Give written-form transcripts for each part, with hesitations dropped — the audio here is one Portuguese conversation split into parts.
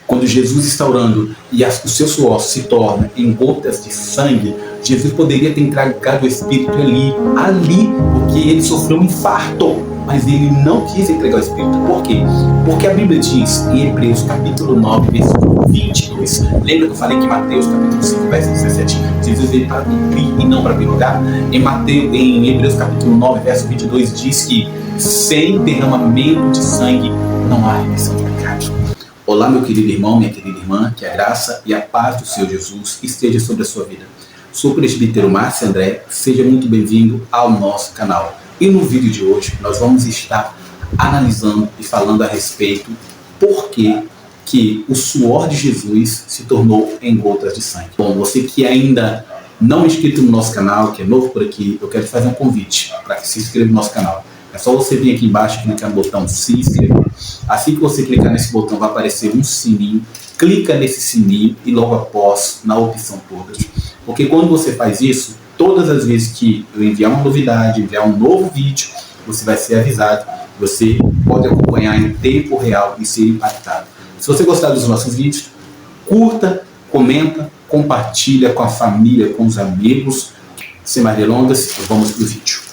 Quando Jesus está orando e o seu suor se torna em gotas de sangue, Jesus poderia ter entregado o Espírito ali, porque ele sofreu um infarto. Mas ele não quis entregar o Espírito. Por quê? Porque a Bíblia diz em Hebreus capítulo 9, versículo 22. Lembra que eu falei que em Mateus capítulo 5, verso 17, Jesus veio para cumprir e não para piorar? Em Hebreus capítulo 9, verso 22 diz que sem derramamento de sangue não há remissão de pecado. Olá, meu querido irmão, minha querida irmã, que a graça e a paz do Senhor Jesus esteja sobre a sua vida. Sou o presbítero Márcio André, seja muito bem-vindo ao nosso canal. E no vídeo de hoje nós vamos estar analisando e falando a respeito por que o suor de Jesus se tornou em gotas de sangue. Bom, você que ainda não é inscrito no nosso canal, que é novo por aqui, eu quero te fazer um convite para que se inscreva no nosso canal. É só você vir aqui embaixo e clicar no botão se inscrever. Assim que você clicar nesse botão vai aparecer um sininho. Clica nesse sininho e logo após na opção todas. Porque quando você faz isso, todas as vezes que eu enviar uma novidade, enviar um novo vídeo, você vai ser avisado. Você pode acompanhar em tempo real e ser impactado. Se você gostar dos nossos vídeos, curta, comenta, compartilha com a família, com os amigos. Sem mais delongas, vamos para o vídeo.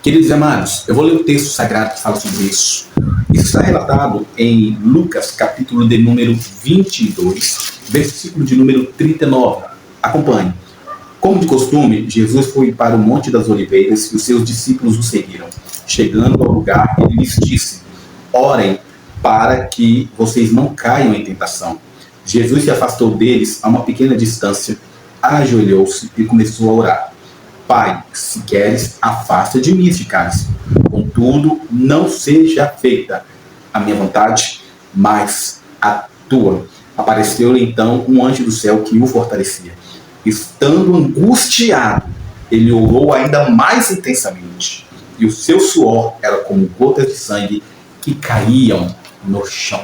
Queridos amados, eu vou ler o texto sagrado que fala sobre isso. Isso está relatado em Lucas, capítulo de número 22, versículo de número 39. Acompanhe. Como de costume, Jesus foi para o Monte das Oliveiras e os seus discípulos o seguiram. Chegando ao lugar, ele lhes disse: orem para que vocês não caiam em tentação. Jesus se afastou deles a uma pequena distância, ajoelhou-se e começou a orar. Pai, se queres, afasta de mim este cálice. Contudo, não seja feita a minha vontade, mas a tua. Apareceu-lhe então um anjo do céu que o fortalecia. Estando angustiado, ele orou ainda mais intensamente. E o seu suor era como gotas de sangue que caíam no chão.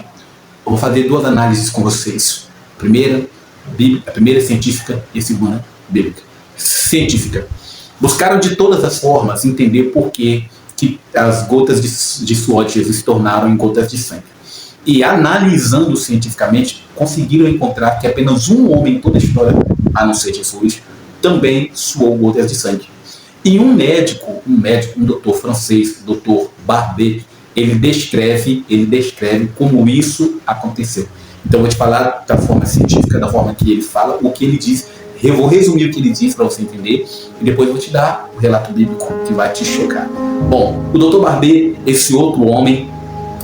Eu vou fazer duas análises com vocês. A primeira científica e a segunda bíblica. Científica. Buscaram de todas as formas entender por que as gotas de suor de Jesus se tornaram em gotas de sangue. E analisando cientificamente, conseguiram encontrar que apenas um homem em toda a história, a não ser Jesus, também suou gotas de sangue. E um doutor francês, doutor Bardet, ele descreve como isso aconteceu. Então eu vou te falar da forma científica, da forma que ele fala, o que ele diz. Eu vou resumir o que ele diz para você entender e depois eu vou te dar o relato bíblico que vai te chocar. Bom, o Dr. Bardet, esse outro homem,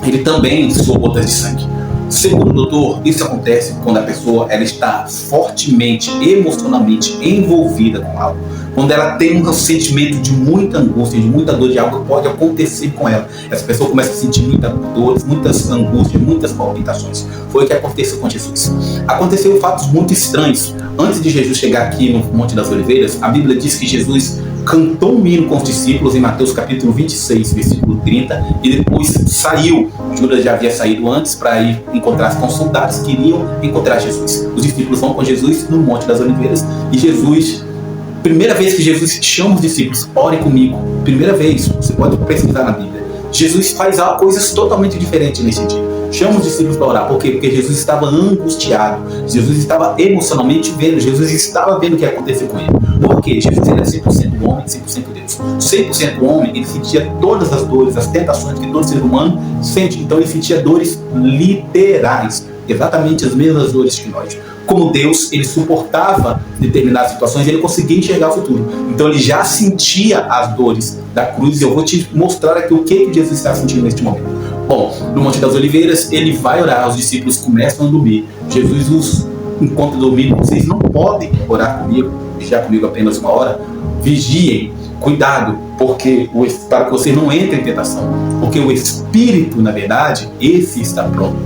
ele também suou gotas de sangue. Segundo o doutor, isso acontece quando a pessoa ela está fortemente, emocionalmente envolvida com algo. Quando ela tem um sentimento de muita angústia, de muita dor de algo que pode acontecer com ela. Essa pessoa começa a sentir muita dor, muitas angústias, muitas palpitações. Foi o que aconteceu com Jesus. Aconteceu fatos muito estranhos. Antes de Jesus chegar aqui no Monte das Oliveiras, a Bíblia diz que Jesus cantou um hino com os discípulos em Mateus capítulo 26, versículo 30, e depois saiu. Judas já havia saído antes para ir encontrar com os soldados que iriam encontrar Jesus. Os discípulos vão com Jesus no Monte das Oliveiras e Jesus, primeira vez que Jesus chama os discípulos, orem comigo. Primeira vez, você pode pesquisar na Bíblia. Jesus faz coisas totalmente diferentes nesse dia. Chama os discípulos para orar. Por quê? Porque Jesus estava angustiado. Jesus estava emocionalmente vendo. Jesus estava vendo o que ia acontecer com ele. Por quê? Jesus era 100% homem, 100% Deus. 100% homem, ele sentia todas as dores, as tentações que todo ser humano sente. Então ele sentia dores literais. Exatamente as mesmas dores que nós. Como Deus, ele suportava determinadas situações e ele conseguia enxergar o futuro. Então ele já sentia as dores da cruz e eu vou te mostrar aqui o que Jesus está sentindo neste momento. Bom, no Monte das Oliveiras, ele vai orar, os discípulos começam a dormir. Jesus os encontra dormindo, vocês não podem orar comigo, vigiar comigo apenas uma hora. Vigiem, cuidado, para que você não entre em tentação. Porque o Espírito, na verdade, esse está pronto.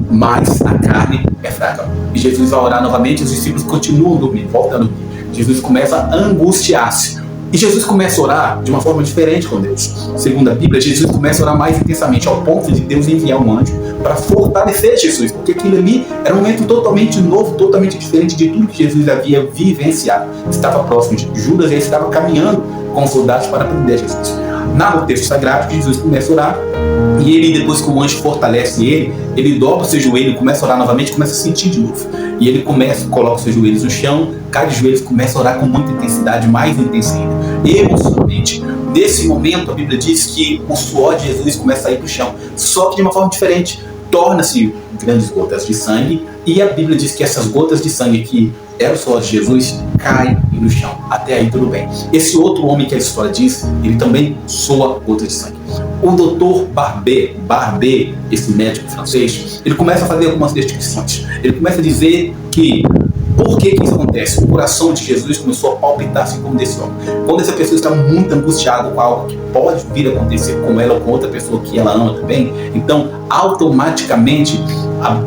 Mas a carne é fraca. E Jesus vai orar novamente, os discípulos continuam dormindo, voltam a dormir. Jesus começa a angustiar-se. E Jesus começa a orar de uma forma diferente com Deus. Segundo a Bíblia, Jesus começa a orar mais intensamente, ao ponto de Deus enviar um anjo para fortalecer Jesus, porque aquilo ali era um momento totalmente novo, totalmente diferente de tudo que Jesus havia vivenciado. Estava próximo de Judas e ele estava caminhando com os soldados para prender Jesus. Narra o texto sagrado que Jesus começa a orar, e ele, depois que o anjo fortalece ele dobra o seu joelho, começa a orar novamente, começa a sentir de novo. E ele coloca os seus joelhos no chão, cai de joelhos, começa a orar com muita intensidade, mais intensa ainda, emocionalmente. Nesse momento, a Bíblia diz que o suor de Jesus começa a ir para o chão, só que de uma forma diferente. Torna-se grandes gotas de sangue, e a Bíblia diz que essas gotas de sangue que era o suor de Jesus, caem no chão. Até aí tudo bem. Esse outro homem que a história diz, ele também soa gotas de sangue. O Dr. Barbet, esse médico francês, ele começa a fazer algumas descrições. Ele começa a dizer que por que isso acontece? O coração de Jesus começou a palpitar assim como desse homem. Quando essa pessoa está muito angustiada com algo que pode vir a acontecer com ela ou com outra pessoa que ela ama também, então automaticamente,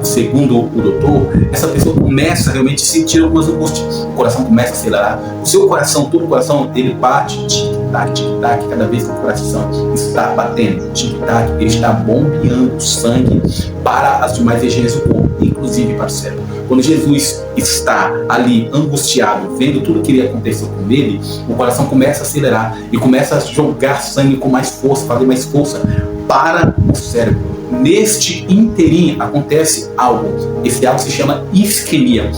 segundo o doutor, essa pessoa começa realmente a sentir algumas angústias. O coração começa a acelerar. O seu coração, todo o coração, ele bate tic-tac, tic-tac, cada vez que o coração está batendo, tic-tac, ele está bombeando sangue para as demais regiões do corpo, inclusive para o cérebro. Quando Jesus está ali angustiado, vendo tudo que iria acontecer com ele, o coração começa a acelerar e começa a jogar sangue com mais força, fazer mais força para o cérebro. Neste inteirinho acontece algo. Esse algo se chama isquemia.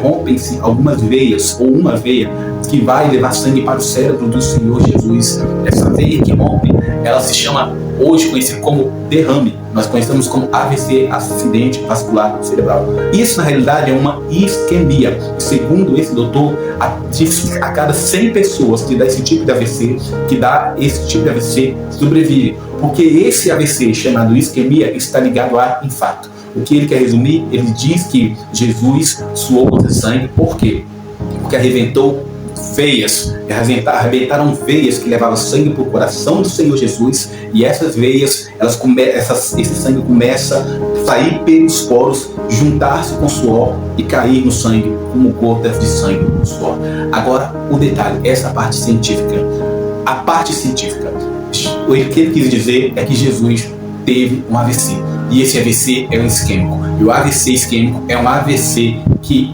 Rompem-se algumas veias, ou uma veia, que vai levar sangue para o cérebro do Senhor Jesus. Essa veia que rompe, ela se chama, hoje conhecida como derrame. Nós conhecemos como AVC, acidente vascular cerebral. Isso, na realidade, é uma isquemia. Segundo esse doutor, a cada 100 pessoas que dá esse tipo de AVC, sobrevive. Porque esse AVC, chamado isquemia, está ligado a infarto. O que ele quer resumir? Ele diz que Jesus suou gotas de sangue. Por quê? Porque arrebentaram veias que levavam sangue para o coração do Senhor Jesus, e essas veias, esse sangue começa a sair pelos poros, juntar-se com o suor e cair no sangue como gotas de sangue no suor. Agora, o detalhe, essa parte científica. A parte científica, o que ele quis dizer é que Jesus teve um AVC, e esse AVC é um isquêmico, e o AVC isquêmico é um AVC que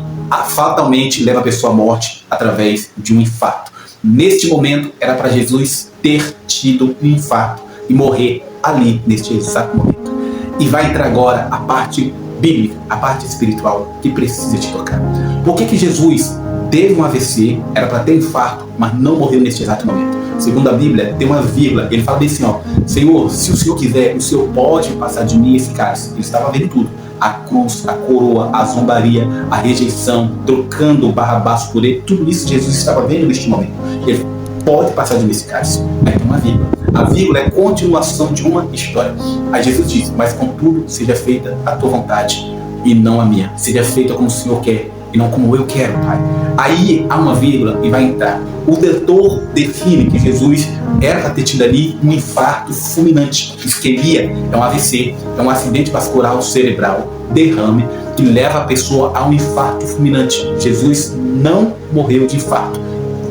fatalmente leva a pessoa à morte através de um infarto. Neste momento, era para Jesus ter tido um infarto e morrer ali, neste exato momento. E vai entrar agora a parte bíblica, a parte espiritual, que precisa te tocar. Por que Jesus teve um AVC, era para ter infarto, mas não morreu neste exato momento? Segundo a Bíblia, tem uma vírgula. Ele fala bem assim, Senhor, se o Senhor quiser, o Senhor pode passar de mim esse cálice. Ele estava vendo tudo. A cruz, a coroa, a zombaria, a rejeição, trocando Barrabás por ele, tudo isso Jesus estava vendo neste momento. Ele pode passar de mim esse cálice. Aí tem uma vírgula. A vírgula é a continuação de uma história. Aí Jesus diz, mas contudo, seja feita a tua vontade e não a minha. Seja feita como o Senhor quer e não como eu quero, Pai. Aí há uma vírgula e vai entrar. O doutor define que Jesus era para ter tido ali um infarto fulminante. Isquemia é um AVC, é um acidente vascular cerebral, derrame, que leva a pessoa a um infarto fulminante. Jesus não morreu de infarto.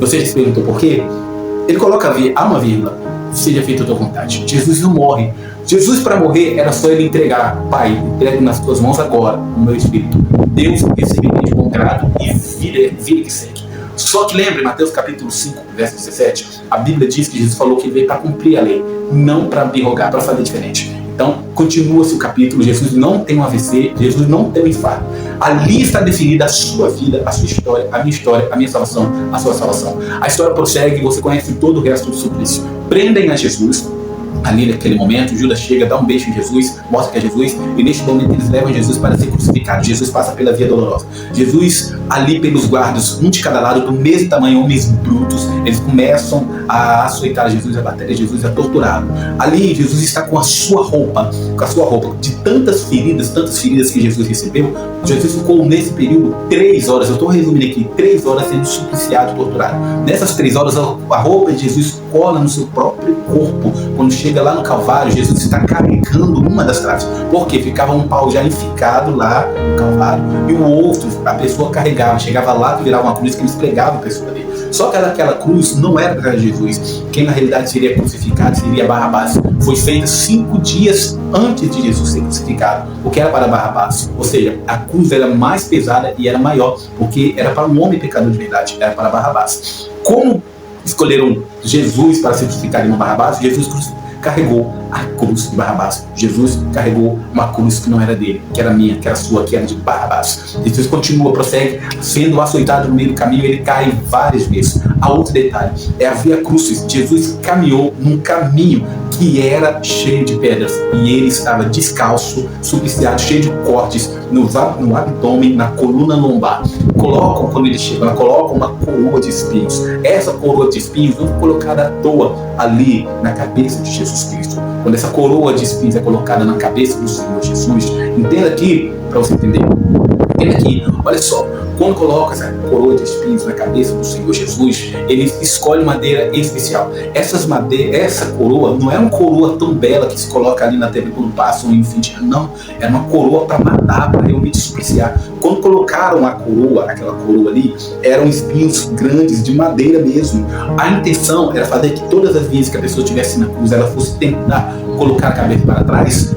Você já se perguntou por quê? Ele coloca há uma vírgula. Seja feita a tua vontade. Jesus não morre. Jesus, para morrer, era só ele entregar. Pai, entrego nas tuas mãos agora o meu espírito. Deus receberá de bom grado e vida que segue. Só que lembre, Mateus capítulo 5, verso 17, a Bíblia diz que Jesus falou que veio para cumprir a lei, não para abrogar, para fazer diferente. Então, continua-se o capítulo, Jesus não tem um AVC, Jesus não tem um infarto. Ali está definida a sua vida, a sua história, a minha salvação, a sua salvação. A história prossegue e você conhece todo o resto do suplício. Prendem a Jesus. Ali naquele momento, Judas chega, dá um beijo em Jesus, mostra que é Jesus, e neste momento eles levam Jesus para ser crucificado. Jesus passa pela via dolorosa. Jesus, ali pelos guardas, um de cada lado, do mesmo tamanho, homens brutos, eles começam a açoitar Jesus, a bater Jesus, a torturá-lo. Ali Jesus está com a sua roupa, de tantas feridas que Jesus recebeu. Jesus ficou nesse período 3 horas, eu estou resumindo aqui, 3 horas sendo supliciado, torturado. Nessas 3 horas, a roupa de Jesus cola no seu próprio corpo. Quando chega lá no Calvário, Jesus está carregando uma das traves, porque ficava um pau já enficado lá no Calvário, e o outro, a pessoa carregava, chegava lá, virava uma cruz que eles pregavam a pessoa dele. Só que aquela cruz não era para Jesus. Quem na realidade seria crucificado seria Barrabás. Foi feita 5 dias antes de Jesus ser crucificado, o que era para Barrabás. Ou seja, a cruz era mais pesada e era maior, porque era para um homem pecador de verdade, era para Barrabás. Como escolheram Jesus para ser crucificado e não Barrabás, Jesus carregou a cruz de Barrabás. Jesus carregou uma cruz que não era dele, que era minha, que era sua, que era de Barrabás. Jesus continua, prossegue, sendo açoitado no meio do caminho, ele cai várias vezes. Há outro detalhe, é a via crucis. Jesus caminhou num caminho que era cheio de pedras, e ele estava descalço, supliciado, cheio de cortes no abdômen, na coluna lombar. Quando ele chega, colocam uma coroa de espinhos. Essa coroa de espinhos não foi colocada à toa ali na cabeça de Jesus Cristo. Quando essa coroa de espinhos é colocada na cabeça do Senhor Jesus, entenda aqui, para você entender. Entenda aqui, olha só, quando coloca essa coroa de espinhos na cabeça do Senhor Jesus, ele escolhe madeira especial. Essa coroa não é uma coroa tão bela que se coloca ali na TV quando passa um fim de ano, não. Era uma coroa para matar, para realmente supliciar. Quando colocaram aquela coroa ali, eram espinhos grandes, de madeira mesmo. A intenção era fazer que todas as vezes que a pessoa estivesse na cruz, ela fosse tentar colocar a cabeça para trás,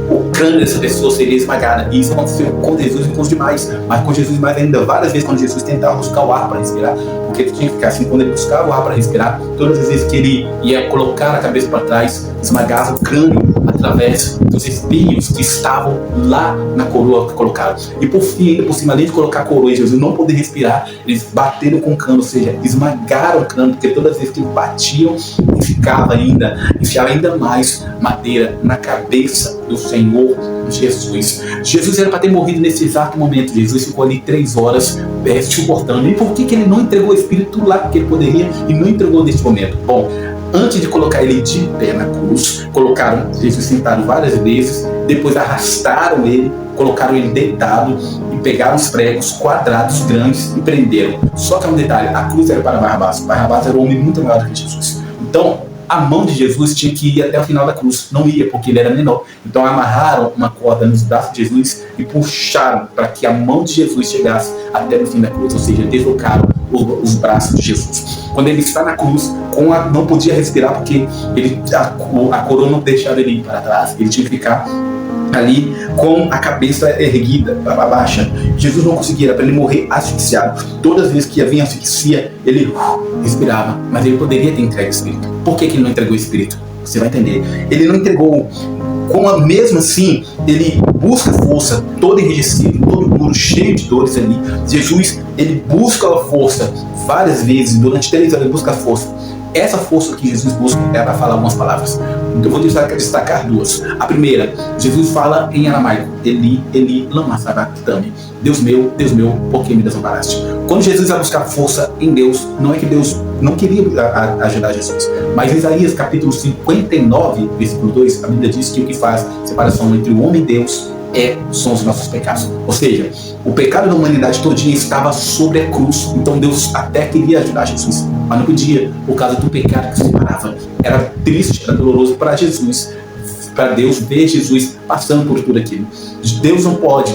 o crânio dessa pessoa seria esmagada. E isso aconteceu com Jesus e com os demais. Mas com Jesus mais ainda, várias vezes quando Jesus tentava buscar o ar para respirar, porque ele tinha que ficar assim, quando ele buscava o ar para respirar, todas as vezes que ele ia colocar a cabeça para trás, esmagava o crânio através dos espinhos que estavam lá na coroa que colocaram. E por cima, além de colocar a coroa e Jesus não poder respirar, eles bateram com o cano, ou seja, esmagaram o crânio, porque todas as vezes que eles batiam, enfiava ainda mais madeira na cabeça do Senhor Jesus. Jesus era para ter morrido nesse exato momento. Jesus ficou ali 3 horas suportando. E por que ele não entregou o Espírito lá que ele poderia e não entregou nesse momento? Bom, antes de colocar ele de pé na cruz, colocaram Jesus sentado várias vezes, depois arrastaram ele, colocaram ele deitado e pegaram os pregos quadrados grandes e prenderam. Só que há um detalhe, a cruz era para Barrabás. Barrabás era um homem muito maior do que Jesus. Então, a mão de Jesus tinha que ir até o final da cruz. Não ia, porque ele era menor. Então amarraram uma corda nos braços de Jesus e puxaram para que a mão de Jesus chegasse até o fim da cruz. Ou seja, deslocaram os braços de Jesus. Quando ele está na cruz, não podia respirar, porque a coroa não deixava ele ir para trás. Ele tinha que ficar ali com a cabeça erguida para baixa. Jesus não conseguia, era para ele morrer asfixiado. Todas as vezes que havia asfixia, ele respirava, mas ele poderia ter entregue o Espírito. Por que ele não entregou o Espírito? Você vai entender. Ele não entregou, mesmo assim, ele busca força, todo enrijecido, todo duro, cheio de dores ali. Jesus, ele busca a força várias vezes, durante 3 anos ele busca a força. Essa força que Jesus busca é para falar algumas palavras. Então eu vou destacar 2. A primeira, Jesus fala em aramaico: Eli, Eli, lama sabachthani. Deus meu, por que me desamparaste? Quando Jesus vai buscar força em Deus, não é que Deus não queria ajudar Jesus, mas em Isaías capítulo 59, versículo 2, a Bíblia diz que o que faz separação entre o homem e Deus são os nossos pecados. Ou seja, o pecado da humanidade todinha estava sobre a cruz. Então Deus até queria ajudar Jesus, mas não podia, por causa do pecado que separava. Era triste, era doloroso para Jesus, para Deus ver Jesus passando por tudo aquilo. Deus não pode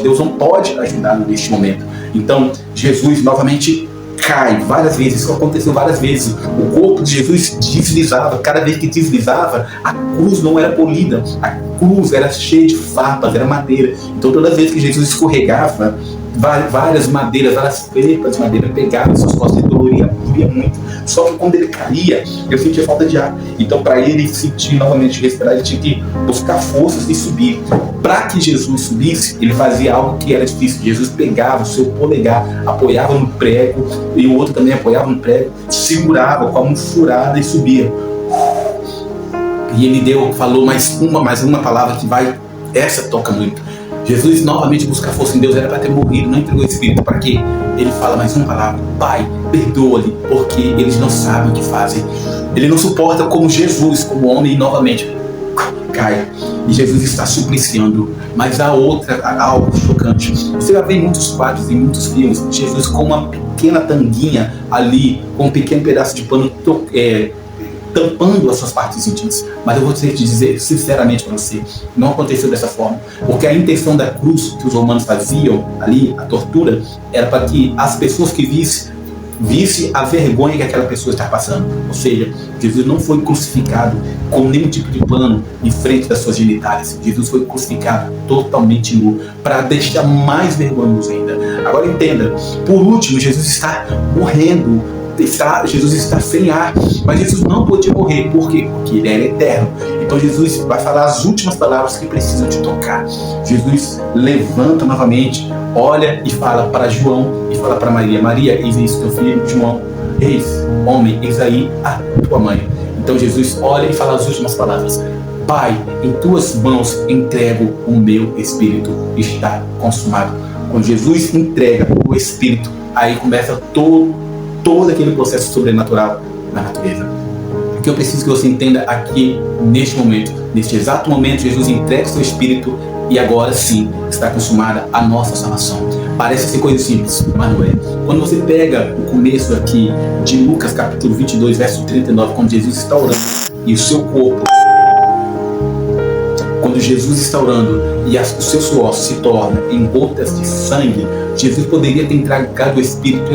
ajudá-lo neste momento. Então Jesus novamente cai várias vezes. Isso aconteceu várias vezes. O corpo de Jesus deslizava. Cada vez que deslizava, a cruz não era polida. A cruz era cheia de farpas, era madeira. Então todas as vezes que Jesus escorregava, várias madeiras, várias felpas de madeira pegavam em suas costas e doía muito. Só que quando ele caía, eu sentia falta de ar. Então, para ele sentir novamente respirar, ele tinha que buscar forças e subir. Para que Jesus subisse, ele fazia algo que era difícil. Jesus pegava o seu polegar, apoiava no prego, e o outro também apoiava no prego, segurava com a mão furada e subia. E ele falou mais uma palavra que essa toca muito. Jesus novamente buscar força em Deus, era para ter morrido, não entregou o Espírito. Para quê? Ele fala mais uma palavra: Pai, perdoa-lhe, porque eles não sabem o que fazem. Ele não suporta como Jesus, como homem, e novamente cai. E Jesus está supliciando. Mas há algo chocante. Você vai ver em muitos quadros, em muitos filmes, Jesus com uma pequena tanguinha ali, com um pequeno pedaço de pano tampando as suas partes íntimas. Mas eu vou te dizer sinceramente para você, não aconteceu dessa forma, porque a intenção da cruz que os romanos faziam ali, a tortura, era para que as pessoas que vissem visse a vergonha que aquela pessoa está passando. Ou seja, Jesus não foi crucificado com nenhum tipo de pano em frente das suas genitálias. Jesus foi crucificado totalmente nu, para deixar mais vergonhoso ainda. Agora entenda, por último, Jesus está morrendo. Jesus está sem ar, mas Jesus não podia morrer. Por quê? Porque ele era eterno. Então Jesus vai falar as últimas palavras que precisam te tocar. Jesus levanta novamente, olha e fala para João e fala para Maria: Maria, eis aí teu filho. João: eis, homem, eis aí a tua mãe. Então Jesus olha e fala as últimas palavras: Pai, em tuas mãos entrego o meu espírito, está consumado. Quando Jesus entrega o espírito, aí começa todo aquele processo sobrenatural na natureza. O que eu preciso que você entenda aqui, neste momento, neste exato momento, Jesus entrega o seu espírito e agora sim está consumada a nossa salvação. Parece ser coisa simples, mas não é. Quando você pega o começo aqui de Lucas capítulo 22, verso 39, quando Jesus está orando e o seu corpo, quando Jesus está orando e o seu suor se torna em gotas de sangue, Jesus poderia ter entregado o Espírito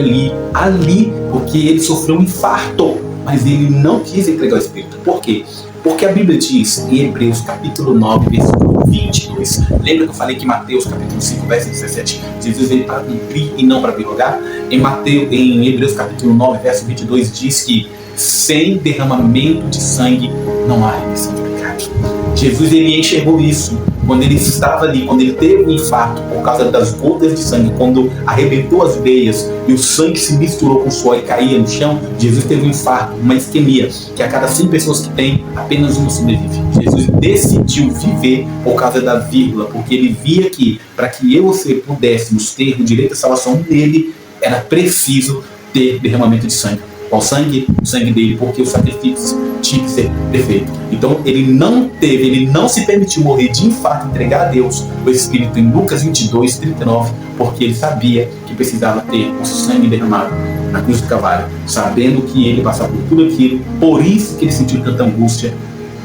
ali, porque ele sofreu um infarto, mas ele não quis entregar o Espírito. Por quê? Porque a Bíblia diz em Hebreus capítulo 9, versículo 22, lembra que eu falei que Mateus capítulo 5, verso 17, Jesus veio para cumprir e não para prorrogar? Em Hebreus capítulo 9, verso 22 diz que sem derramamento de sangue não há remissão de pecados. Jesus ele enxergou isso quando ele estava ali, quando ele teve um infarto por causa das gotas de sangue, quando arrebentou as veias e o sangue se misturou com o suor e caía no chão. Jesus teve um infarto, uma isquemia, que a cada 100 pessoas que tem, apenas uma sobrevive. Jesus decidiu viver por causa da vírgula, porque ele via que para que eu e você pudéssemos ter o direito à salvação nele, era preciso ter derramamento de sangue. Qual sangue? O sangue dele, porque o sacrifício tinha que ser perfeito. Então ele não se permitiu morrer de infarto, entregar a Deus o Espírito em Lucas 22, 39, porque ele sabia que precisava ter o sangue derramado na cruz do Calvário, sabendo que ele passava por tudo aquilo, por isso que ele sentiu tanta angústia,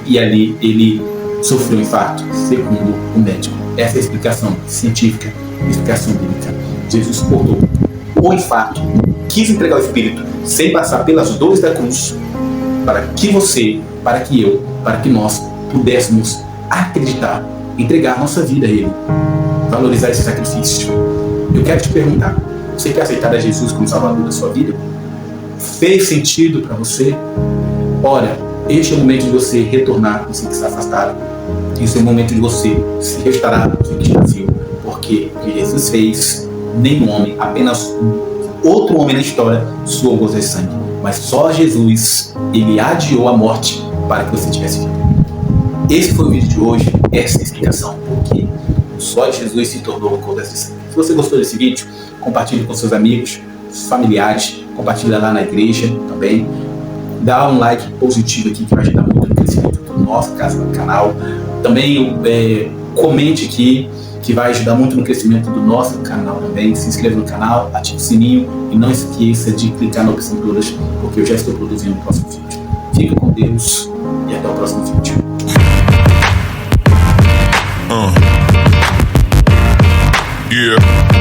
e ali ele sofreu um infarto, segundo o médico. Essa é a explicação científica, a explicação bíblica. Jesus suportou o infarto, quis entregar o Espírito sem passar pelas dores da cruz, para que você, para que eu, para que nós pudéssemos acreditar, entregar nossa vida a Ele, valorizar esse sacrifício. Eu quero te perguntar: você quer aceitar a Jesus como Salvador da sua vida? Fez sentido para você? Ora, este é o momento de você retornar, você que está afastado. Esse é o momento de você se restaurar, você que está vivo, porque o que Jesus fez, nenhum homem, apenas outro homem na história suou gotas de sangue, mas só Jesus, ele adiou a morte para que você tivesse vida. Esse foi o vídeo de hoje, essa é a explicação, porque só Jesus se tornou gotas de sangue. Se você gostou desse vídeo, compartilhe com seus amigos, familiares, compartilhe lá na igreja também, dá um like positivo aqui que vai ajudar muito no crescimento do nosso canal. Também comente aqui, que vai ajudar muito no crescimento do nosso canal também. Se inscreva no canal, ative o sininho e não esqueça de clicar na opção todas, porque eu já estou produzindo o próximo vídeo. Fica com Deus e até o próximo vídeo. Yeah.